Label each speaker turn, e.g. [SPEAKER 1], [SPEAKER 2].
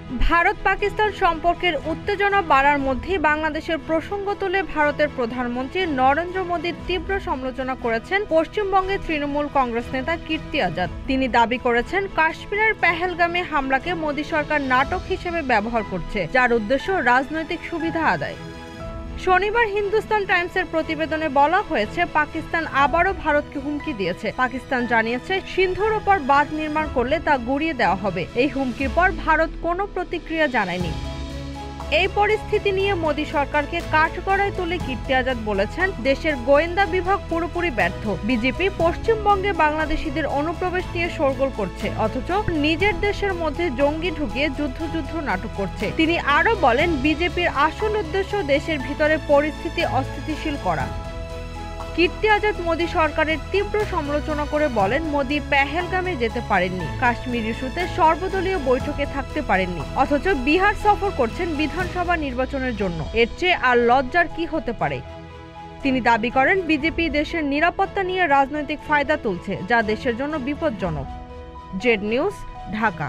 [SPEAKER 1] ভারত পাকিস্তান সম্পর্কের উত্তেজনা বাড়ার মধ্যেই বাংলাদেশের প্রসঙ্গ তুলে ভারতের প্রধানমন্ত্রী নরেন্দ্র মোদীর তীব্র সমালোচনা করেছেন পশ্চিমবঙ্গের তৃণমূল কংগ্রেস নেতা কীর্তি আজাদ। তিনি দাবি করেছেন, কাশ্মীরের পেহেলগামে হামলাকে মোদী সরকার নাটক হিসেবে ব্যবহার করছে, যার উদ্দেশ্য রাজনৈতিক সুবিধা আদায়। শনিবার হিন্দুস্তান টাইমসের প্রতিবেদনে বলা হয়েছে, পাকিস্তান আবারও ভারতকে হুমকি দিয়েছে। পাকিস্তান জানিয়েছে, সিন্ধুর ওপর বাঁধ নির্মাণ করলে তা গুঁড়িয়ে দেওয়া হবে। এই হুমকির পর ভারত কোনো প্রতিক্রিয়া জানায়নি। এই পরিস্থিতি নিয়ে মোদী সরকারকে কাঠগড়ায় তুলে কীর্তি আজাদ বলেছেন, দেশের গোয়েন্দা বিভাগ পুরোপুরি ব্যর্থ। বিজেপি পশ্চিমবঙ্গে বাংলাদেশিদের অনুপ্রবেশ নিয়ে শোরগোল করছে, অথচ নিজের দেশের মধ্যে জঙ্গি ঢুকিয়ে যুদ্ধ নাটক করছে। তিনি আরও বলেন, বিজেপির আসল উদ্দেশ্য দেশের ভিতরে পরিস্থিতি অস্থিতিশীল করা। কীর্তি আজাদ মোদী সরকারের তীব্র সমালোচনা করে বলেন, মোদী পেহেলগামে যেতে পারেননি, কাশ্মীর ইস্যুতে সর্বদলীয় বৈঠকে থাকতে পারেননি, অথচ বিহার সফর করছেন বিধানসভা নির্বাচনের জন্য। এর চেয়ে আর লজ্জার কি হতে পারে? তিনি দাবি করেন, বিজেপি দেশের নিরাপত্তা নিয়ে রাজনৈতিক ফায়দা তুলছে, যা দেশের জন্য বিপজ্জনক। Z news, Dhaka.